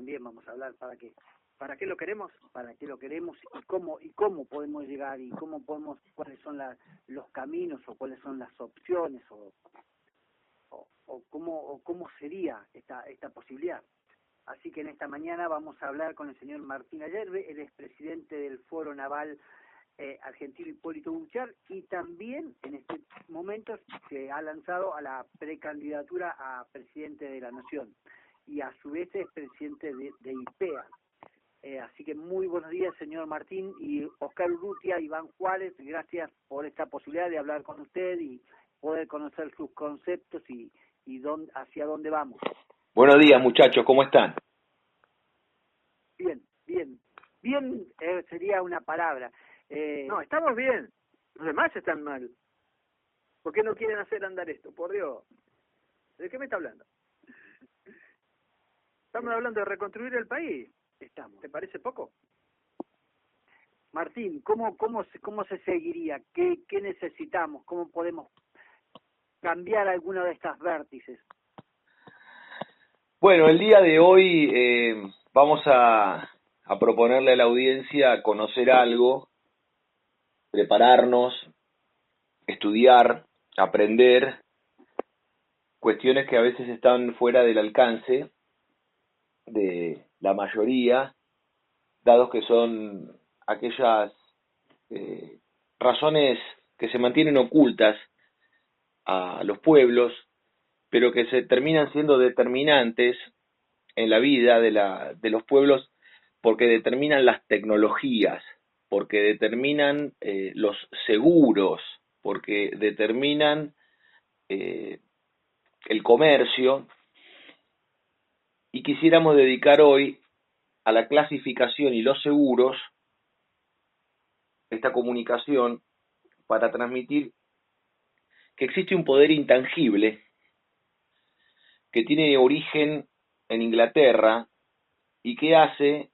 también vamos a hablar para qué lo queremos, y cómo podemos llegar y cuáles son los caminos o cuáles son las opciones o cómo sería esta posibilidad. Así que en esta mañana vamos a hablar con el señor Martín Ayerbe, él es presidente del Foro Naval Argentino Hipólito Buchar, y también en este momento se ha lanzado a la precandidatura a presidente de la Nación, y a su vez es presidente de IPEA. Así que muy buenos días, señor Martín, y Oscar Urrutia, Iván Juárez, gracias por esta posibilidad de hablar con usted y poder conocer sus conceptos y hacia dónde vamos. Buenos días, muchachos, ¿cómo están? Bien, sería una palabra. No, estamos bien. Los demás están mal. ¿Por qué no quieren hacer andar esto? Por Dios. ¿De qué me está hablando? Estamos hablando de reconstruir el país. ¿Te parece poco? Martín, ¿cómo se seguiría? ¿Qué necesitamos? ¿Cómo podemos cambiar alguno de estas vértices? Bueno, el día de hoy vamos a proponerle a la audiencia conocer algo, prepararnos, estudiar, aprender cuestiones que a veces están fuera del alcance de la mayoría, dados que son aquellas razones que se mantienen ocultas a los pueblos, pero que se terminan siendo determinantes en la vida de los pueblos, porque determinan las tecnologías, porque determinan los seguros, porque determinan el comercio, y quisiéramos dedicar hoy a la clasificación y los seguros esta comunicación para transmitir que existe un poder intangible que tiene origen en Inglaterra y que hace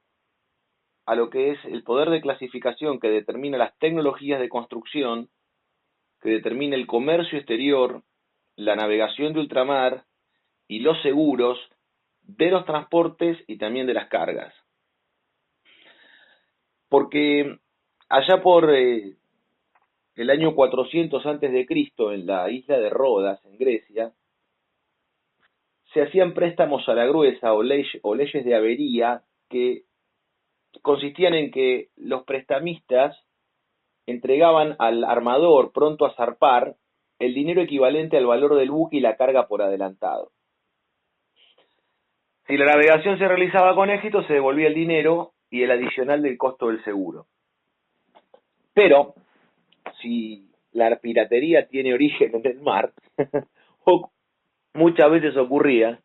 a lo que es el poder de clasificación que determina las tecnologías de construcción, que determina el comercio exterior, la navegación de ultramar y los seguros de los transportes y también de las cargas. Porque allá por el año 400 antes de Cristo, en la isla de Rodas, en Grecia, se hacían préstamos a la gruesa o leyes de avería que consistían en que los prestamistas entregaban al armador pronto a zarpar el dinero equivalente al valor del buque y la carga por adelantado. Si la navegación se realizaba con éxito, se devolvía el dinero y el adicional del costo del seguro. Pero, si la piratería tiene origen en el mar, muchas veces ocurría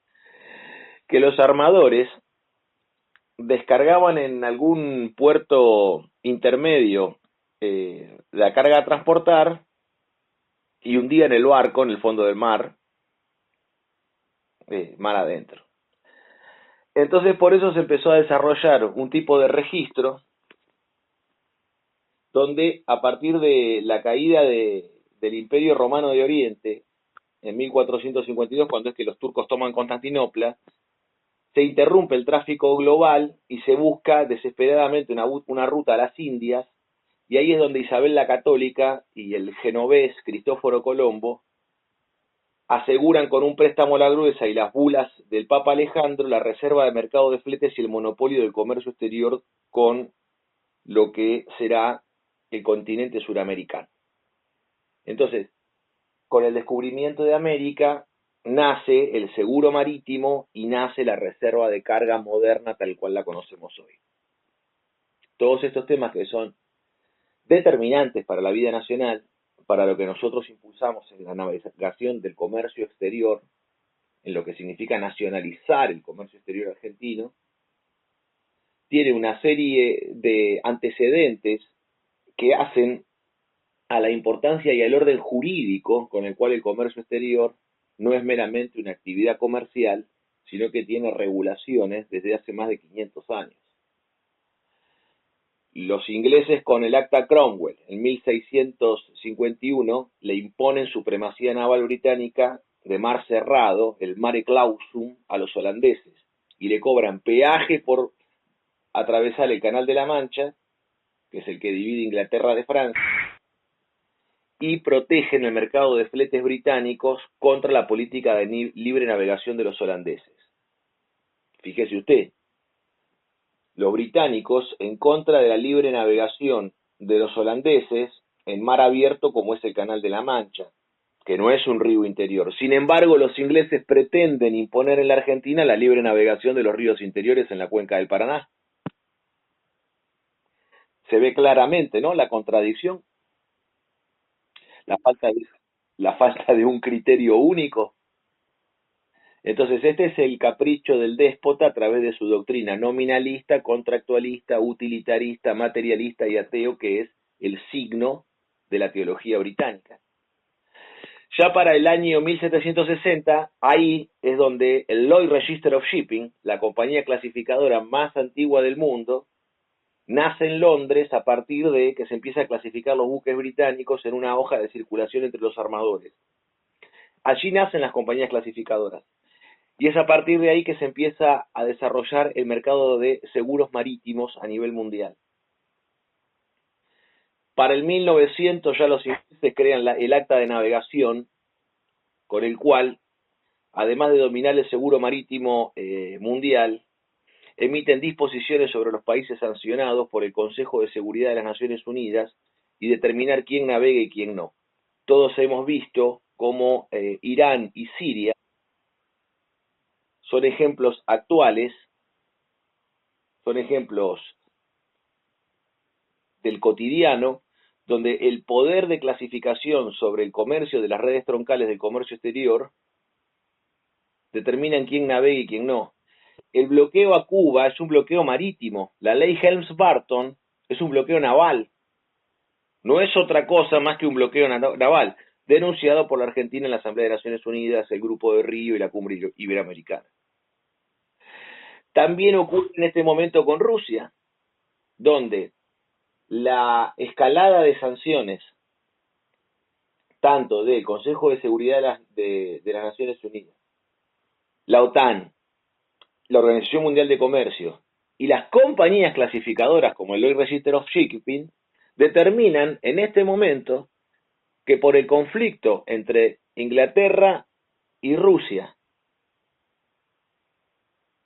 que los armadores descargaban en algún puerto intermedio la carga a transportar y hundían el barco en el fondo del mar, mar adentro. Entonces por eso se empezó a desarrollar un tipo de registro donde a partir de la caída del Imperio Romano de Oriente, en 1452, cuando es que los turcos toman Constantinopla, se interrumpe el tráfico global y se busca desesperadamente una ruta a las Indias, y ahí es donde Isabel la Católica y el genovés Cristóforo Colombo aseguran con un préstamo a la gruesa y las bulas del Papa Alejandro la reserva de mercado de fletes y el monopolio del comercio exterior con lo que será el continente suramericano. Entonces, con el descubrimiento de América, nace el seguro marítimo y nace la reserva de carga moderna tal cual la conocemos hoy. Todos estos temas que son determinantes para la vida nacional, para lo que nosotros impulsamos en la navegación del comercio exterior, en lo que significa nacionalizar el comercio exterior argentino, tiene una serie de antecedentes que hacen a la importancia y al orden jurídico con el cual el comercio exterior no es meramente una actividad comercial, sino que tiene regulaciones desde hace más de 500 años. Los ingleses con el Acta Cromwell en 1651 le imponen supremacía naval británica de mar cerrado, el mare clausum, a los holandeses. y le cobran peaje por atravesar el Canal de la Mancha, que es el que divide Inglaterra de Francia, y protegen el mercado de fletes británicos contra la política de libre navegación de los holandeses. Fíjese usted, los británicos en contra de la libre navegación de los holandeses en mar abierto como es el Canal de la Mancha, que no es un río interior. Sin embargo, los ingleses pretenden imponer en la Argentina la libre navegación de los ríos interiores en la cuenca del Paraná. Se ve claramente, ¿no?, la contradicción, la falta de un criterio único. Entonces, este es el capricho del déspota a través de su doctrina nominalista, contractualista, utilitarista, materialista y ateo, que es el signo de la teología británica. Ya para el año 1760, ahí es donde el Lloyd's Register of Shipping, la compañía clasificadora más antigua del mundo, nace en Londres a partir de que se empieza a clasificar los buques británicos en una hoja de circulación entre los armadores. Allí nacen las compañías clasificadoras. Y es a partir de ahí que se empieza a desarrollar el mercado de seguros marítimos a nivel mundial. Para el 1900 ya los ingleses crean el acta de navegación, con el cual, además de dominar el seguro marítimo mundial, emiten disposiciones sobre los países sancionados por el Consejo de Seguridad de las Naciones Unidas y determinar quién navegue y quién no. Todos hemos visto cómo Irán y Siria son ejemplos actuales, son ejemplos del cotidiano, donde el poder de clasificación sobre el comercio de las redes troncales del comercio exterior determinan quién navegue y quién no. El bloqueo a Cuba es un bloqueo marítimo. La ley Helms-Burton es un bloqueo naval. No es otra cosa más que un bloqueo naval, denunciado por la Argentina en la Asamblea de Naciones Unidas, el Grupo de Río y la Cumbre Iberoamericana. También ocurre en este momento con Rusia, donde la escalada de sanciones, tanto del Consejo de Seguridad de las Naciones Unidas, la OTAN, la Organización Mundial de Comercio y las compañías clasificadoras como el Lloyd's Register of Shipping, determinan en este momento que por el conflicto entre Inglaterra y Rusia,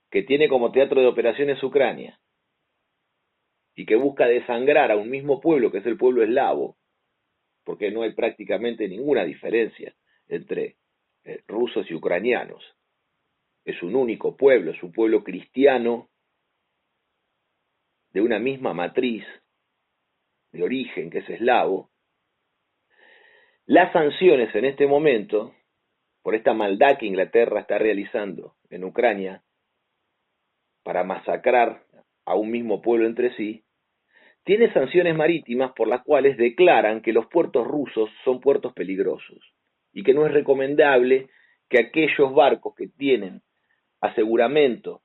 que tiene como teatro de operaciones Ucrania, y que busca desangrar a un mismo pueblo, que es el pueblo eslavo, porque no hay prácticamente ninguna diferencia entre rusos y ucranianos. Es un único pueblo, es un pueblo cristiano, de una misma matriz de origen, que es eslavo. Las sanciones en este momento, por esta maldad que Inglaterra está realizando en Ucrania, para masacrar a un mismo pueblo entre sí, tiene sanciones marítimas por las cuales declaran que los puertos rusos son puertos peligrosos y que no es recomendable que aquellos barcos que tienen aseguramento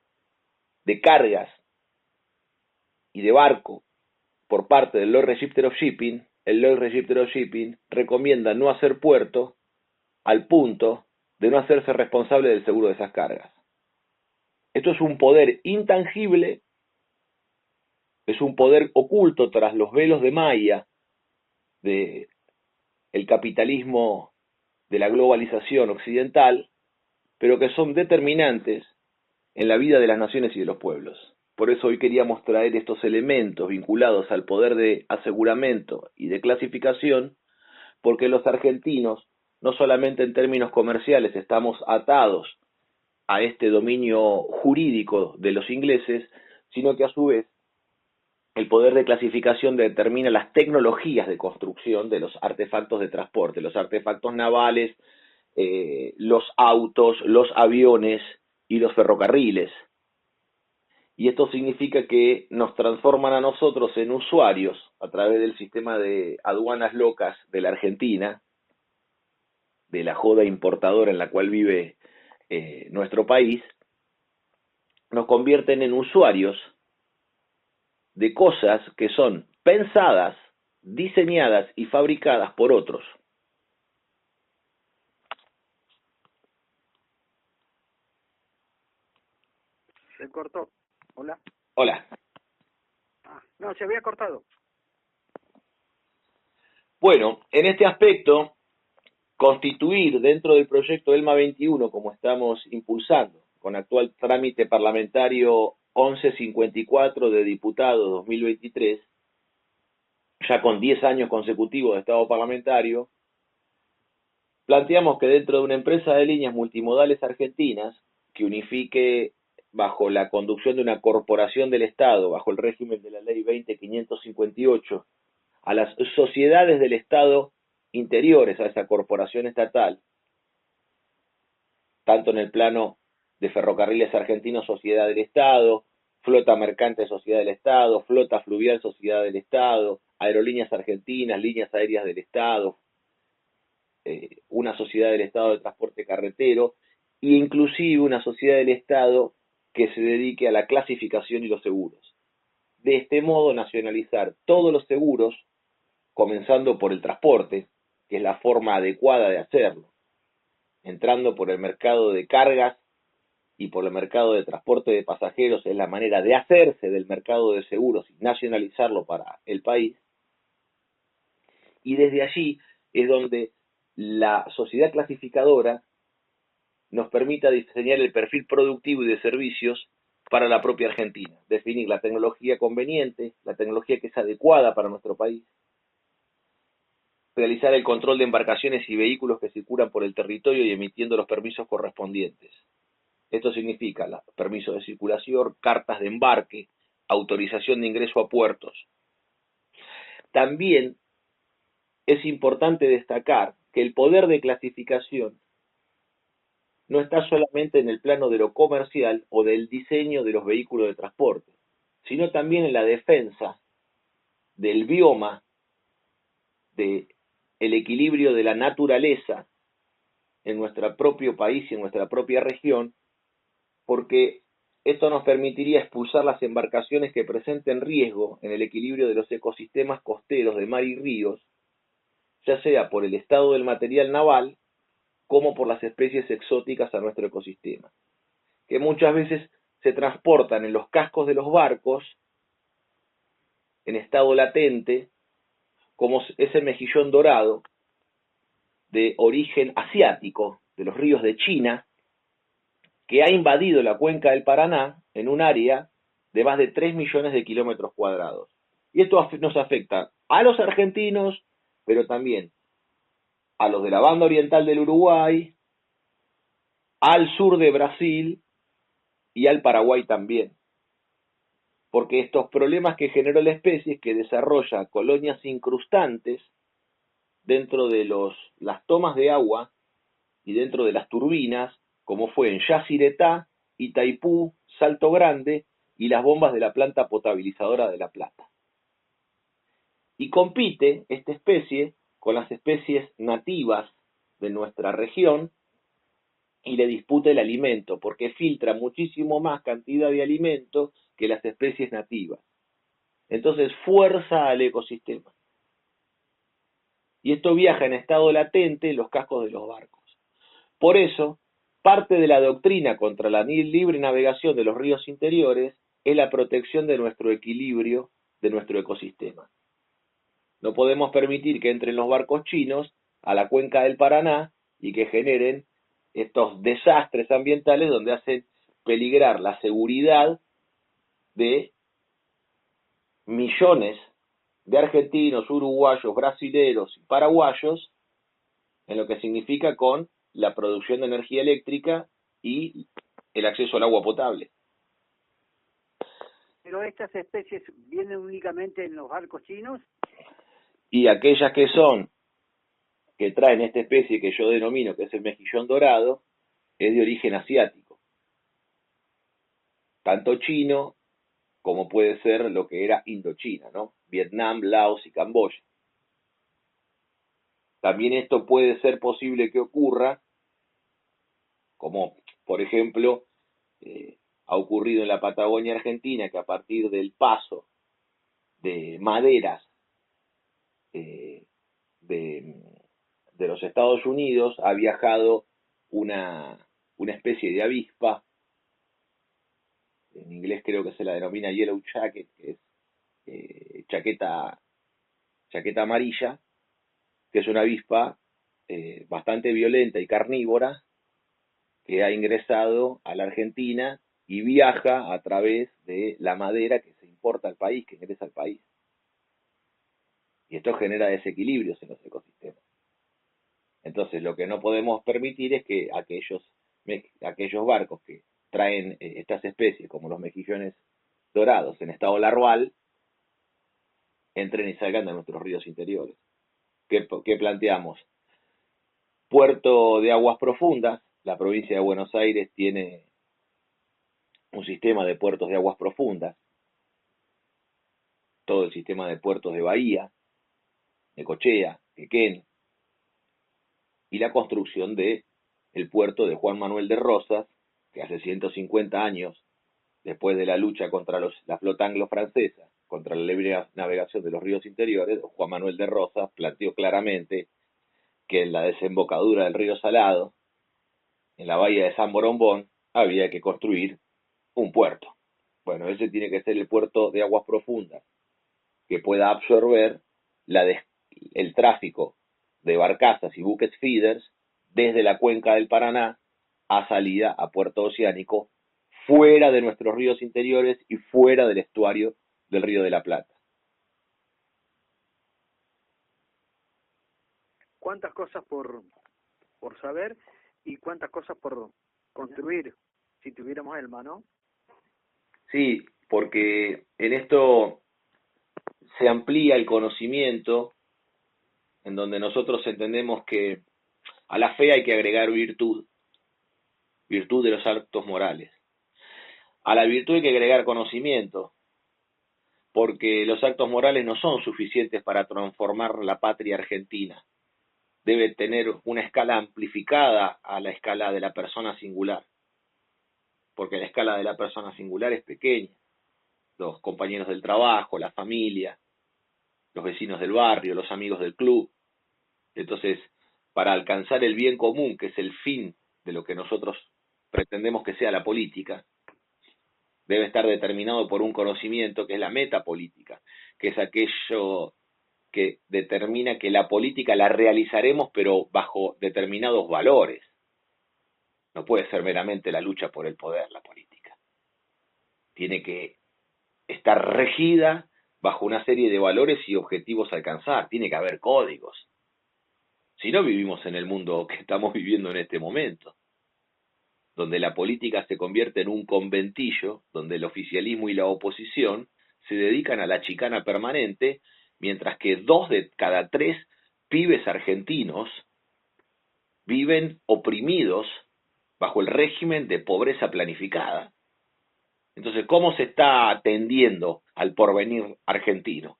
de cargas y de barco por parte del Lloyd's Register of Shipping, el Lloyd's Register of Shipping recomienda no hacer puerto al punto de no hacerse responsable del seguro de esas cargas. Esto es un poder intangible, es un poder oculto tras los velos de malla del capitalismo de la globalización occidental, pero que son determinantes en la vida de las naciones y de los pueblos. Por eso hoy queríamos traer estos elementos vinculados al poder de aseguramento y de clasificación, porque los argentinos, no solamente en términos comerciales, estamos atados a este dominio jurídico de los ingleses, sino que a su vez el poder de clasificación determina las tecnologías de construcción de los artefactos de transporte, los artefactos navales, los autos, los aviones y los ferrocarriles. Y esto significa que nos transforman a nosotros en usuarios a través del sistema de aduanas locas de la Argentina, de la joda importadora en la cual vive nuestro país, nos convierten en usuarios de cosas que son pensadas, diseñadas y fabricadas por otros. Se cortó. Hola. Hola. No, se había cortado. Bueno, en este aspecto, constituir dentro del proyecto ELMA 21, como estamos impulsando, con actual trámite parlamentario 1154 de diputados 2023, ya con 10 años consecutivos de estado parlamentario, planteamos que dentro de una empresa de líneas multimodales argentinas, que unifique bajo la conducción de una corporación del Estado, bajo el régimen de la ley 20.558, a las sociedades del Estado interiores a esa corporación estatal, tanto en el plano de Ferrocarriles Argentinos, Sociedad del Estado, Flota Mercante, Sociedad del Estado, Flota Fluvial, Sociedad del Estado, Aerolíneas Argentinas, Líneas Aéreas del Estado, una sociedad del Estado de transporte carretero, e inclusive una sociedad del Estado que se dedique a la clasificación y los seguros. De este modo, nacionalizar todos los seguros, comenzando por el transporte, que es la forma adecuada de hacerlo, entrando por el mercado de cargas y por el mercado de transporte de pasajeros, es la manera de hacerse del mercado de seguros y nacionalizarlo para el país. Y desde allí es donde la sociedad clasificadora nos permita diseñar el perfil productivo y de servicios para la propia Argentina, definir la tecnología conveniente, la tecnología que es adecuada para nuestro país, realizar el control de embarcaciones y vehículos que circulan por el territorio y emitiendo los permisos correspondientes. Esto significa permisos de circulación, cartas de embarque, autorización de ingreso a puertos. También es importante destacar que el poder de clasificación no está solamente en el plano de lo comercial o del diseño de los vehículos de transporte, sino también en la defensa del bioma, del equilibrio de la naturaleza en nuestro propio país y en nuestra propia región, porque esto nos permitiría expulsar las embarcaciones que presenten riesgo en el equilibrio de los ecosistemas costeros de mar y ríos, ya sea por el estado del material naval como por las especies exóticas a nuestro ecosistema, que muchas veces se transportan en los cascos de los barcos en estado latente, como ese mejillón dorado de origen asiático de los ríos de China, que ha invadido la cuenca del Paraná en un área de más de 3 millones de kilómetros cuadrados. Y esto nos afecta a los argentinos, pero también a los de la banda oriental del Uruguay, al sur de Brasil y al Paraguay también. Porque estos problemas que generó la especie es que desarrolla colonias incrustantes dentro de las tomas de agua y dentro de las turbinas, como fue en Yacyretá, Itaipú, Salto Grande y las bombas de la planta potabilizadora de La Plata. Y compite esta especie con las especies nativas de nuestra región y le disputa el alimento, porque filtra muchísimo más cantidad de alimento que las especies nativas. Entonces fuerza al ecosistema. Y esto viaja en estado latente en los cascos de los barcos. Por eso, parte de la doctrina contra la libre navegación de los ríos interiores es la protección de nuestro equilibrio, de nuestro ecosistema. No podemos permitir que entren los barcos chinos a la cuenca del Paraná y que generen estos desastres ambientales donde hacen peligrar la seguridad de millones de argentinos, uruguayos, brasileros y paraguayos, en lo que significa con la producción de energía eléctrica y el acceso al agua potable. Pero estas especies vienen únicamente en los barcos chinos. Y aquellas que traen esta especie que yo denomino, que es el mejillón dorado, es de origen asiático. Tanto chino como puede ser lo que era Indochina, ¿no? Vietnam, Laos y Camboya. También esto puede ser posible que ocurra, como por ejemplo ha ocurrido en la Patagonia Argentina, que a partir del paso de maderas de los Estados Unidos ha viajado una especie de avispa en inglés creo que se la denomina yellow jacket, que es chaqueta amarilla, que es una avispa bastante violenta y carnívora que ha ingresado a la Argentina y viaja a través de la madera que se importa al país, que ingresa al país. Y esto genera desequilibrios en los ecosistemas. Entonces, lo que no podemos permitir es que aquellos barcos que traen estas especies, como los mejillones dorados en estado larval, entren y salgan de nuestros ríos interiores. ¿Qué planteamos? Puerto de aguas profundas. La provincia de Buenos Aires tiene un sistema de puertos de aguas profundas, todo el sistema de puertos de Bahía, Necochea, Quequén, y la construcción de el puerto de Juan Manuel de Rosas, que hace 150 años, después de la lucha contra la flota anglo-francesa, contra la libre navegación de los ríos interiores, Juan Manuel de Rosas planteó claramente que en la desembocadura del río Salado, en la bahía de San Borombón, había que construir un puerto. Bueno, ese tiene que ser el puerto de aguas profundas, que pueda absorber el tráfico de barcazas y buques feeders desde la cuenca del Paraná a salida a Puerto Oceánico, fuera de nuestros ríos interiores y fuera del estuario del Río de la Plata. ¿Cuántas cosas por saber y cuántas cosas por construir si tuviéramos ELMA, no? Sí, porque en esto se amplía el conocimiento, en donde nosotros entendemos que a la fe hay que agregar virtud de los actos morales. A la virtud hay que agregar conocimiento, porque los actos morales no son suficientes para transformar la patria argentina. Debe tener una escala amplificada a la escala de la persona singular, porque la escala de la persona singular es pequeña. Los compañeros del trabajo, la familia, los vecinos del barrio, los amigos del club. Entonces, para alcanzar el bien común, que es el fin de lo que nosotros pretendemos que sea la política, debe estar determinado por un conocimiento que es la metapolítica, que es aquello que determina que la política la realizaremos pero bajo determinados valores. No puede ser meramente la lucha por el poder la política. Tiene que estar regida bajo una serie de valores y objetivos a alcanzar. Tiene que haber códigos. Si no, vivimos en el mundo que estamos viviendo en este momento, donde la política se convierte en un conventillo, donde el oficialismo y la oposición se dedican a la chicana permanente, mientras que 2 de cada 3 pibes argentinos viven oprimidos bajo el régimen de pobreza planificada. Entonces, ¿cómo se está atendiendo al porvenir argentino?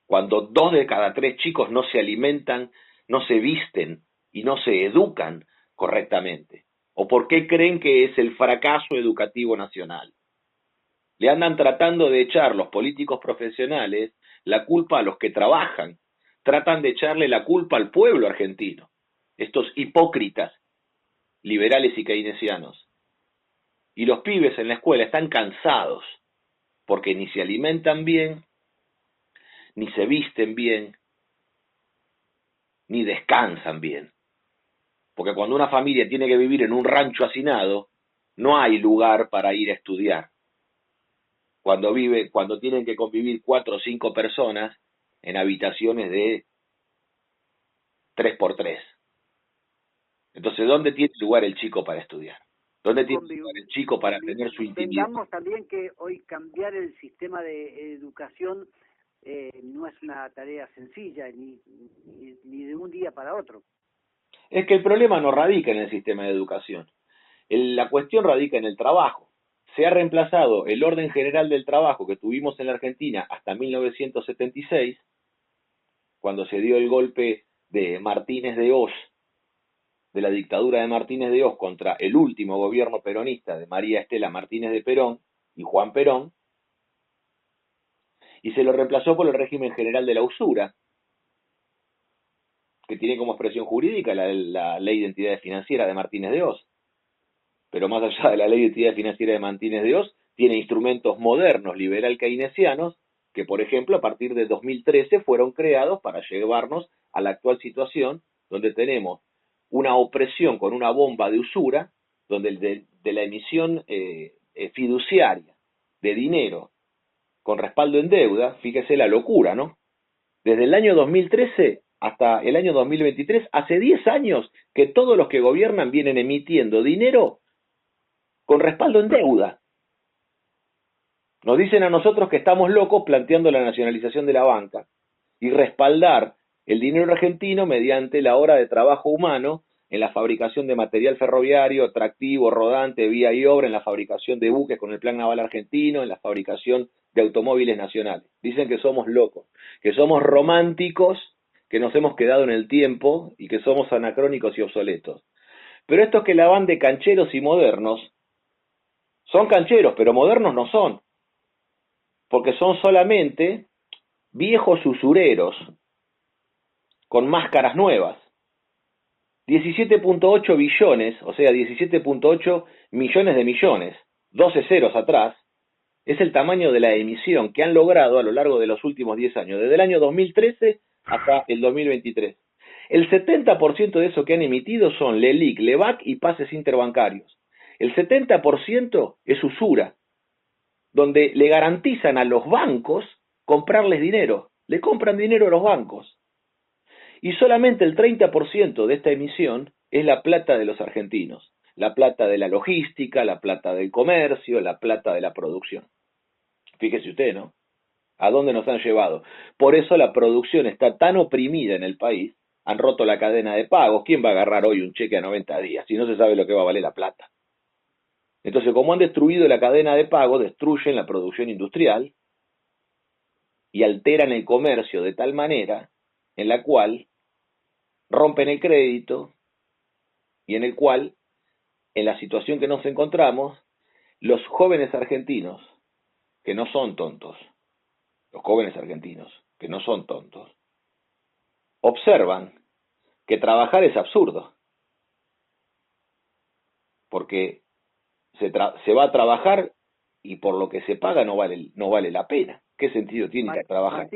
Cuando 2 de cada 3 chicos no se alimentan, no se visten y no se educan correctamente. ¿O por qué creen que es el fracaso educativo nacional? Le andan tratando de echar los políticos profesionales la culpa a los que trabajan. Tratan de echarle la culpa al pueblo argentino. Estos hipócritas, liberales y keynesianos. Y los pibes en la escuela están cansados, porque ni se alimentan bien, ni se visten bien, ni descansan bien. Porque cuando una familia tiene que vivir en un rancho hacinado, no hay lugar para ir a estudiar. Cuando tienen que convivir 4 o 5 personas en habitaciones de 3x3. Entonces, ¿dónde tiene lugar el chico para estudiar? ¿Dónde tiene lugar el chico para tener su intimidad? Entendamos también que hoy cambiar el sistema de educación no es una tarea sencilla, ni de un día para otro. Es que el problema no radica en el sistema de educación. La cuestión radica en el trabajo. Se ha reemplazado el orden general del trabajo que tuvimos en la Argentina hasta 1976, cuando se dio el golpe de Martínez de Oz, de la dictadura de Martínez de Oz contra el último gobierno peronista de María Estela Martínez de Perón y Juan Perón, y se lo reemplazó por el régimen general de la usura, que tiene como expresión jurídica la ley de entidades financieras de Martínez de Oz. Pero más allá de la ley de entidades financieras de Martínez de Oz, tiene instrumentos modernos, liberal keynesianos, que por ejemplo a partir de 2013 fueron creados para llevarnos a la actual situación donde tenemos una opresión con una bomba de usura, donde de la emisión fiduciaria de dinero con respaldo en deuda, fíjese la locura, ¿no? Desde el año 2013 hasta el año 2023, hace 10 años que todos los que gobiernan vienen emitiendo dinero con respaldo en deuda. Nos dicen a nosotros que estamos locos planteando la nacionalización de la banca y respaldar el dinero argentino mediante la hora de trabajo humano en la fabricación de material ferroviario, atractivo, rodante, vía y obra, en la fabricación de buques con el Plan Naval Argentino, en la fabricación de automóviles nacionales. Dicen que somos locos, que somos románticos, que nos hemos quedado en el tiempo y que somos anacrónicos y obsoletos. Pero estos que la van de cancheros y modernos, son cancheros, pero modernos no son, porque son solamente viejos usureros con máscaras nuevas. 17.8 billones, o sea, 17.8 millones de millones, 12 ceros atrás, es el tamaño de la emisión que han logrado a lo largo de los últimos 10 años, desde el año 2013 hasta el 2023. El 70% de eso que han emitido son LELIQ, LEVAC y pases interbancarios. El 70% es usura, donde le garantizan a los bancos comprarles dinero, le compran dinero a los bancos. Y solamente el 30% de esta emisión es la plata de los argentinos, la plata de la logística, la plata del comercio, la plata de la producción. Fíjese usted, ¿no? ¿A dónde nos han llevado? Por eso la producción está tan oprimida en el país, han roto la cadena de pagos. ¿Quién va a agarrar hoy un cheque a 90 días si no se sabe lo que va a valer la plata? Entonces, como han destruido la cadena de pago, destruyen la producción industrial y alteran el comercio de tal manera en la cual rompen el crédito y en el cual, en la situación que nos encontramos, los jóvenes argentinos, que no son tontos, los jóvenes argentinos, que no son tontos, observan que trabajar es absurdo, porque se va a trabajar y por lo que se paga no vale la pena. ¿Qué sentido tiene ir a trabajar?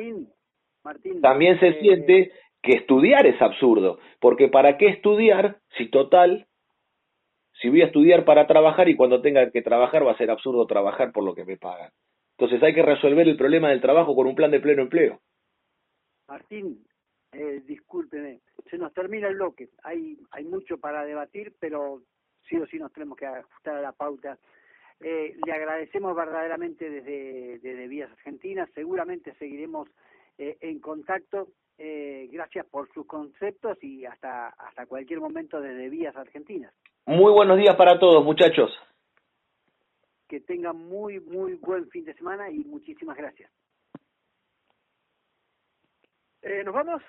Martín, también se siente que estudiar es absurdo, porque ¿para qué estudiar si total, si voy a estudiar para trabajar y cuando tenga que trabajar va a ser absurdo trabajar por lo que me pagan? Entonces hay que resolver el problema del trabajo con un plan de pleno empleo. Martín, discúlpeme, se nos termina el bloque, hay mucho para debatir, pero sí o sí nos tenemos que ajustar a la pauta. Le agradecemos verdaderamente desde Vías Argentinas, seguramente seguiremos en contacto. Gracias por sus conceptos y hasta cualquier momento desde Vías Argentinas. Muy buenos días para todos, muchachos. Que tengan muy buen fin de semana y muchísimas gracias. ¿Nos vamos?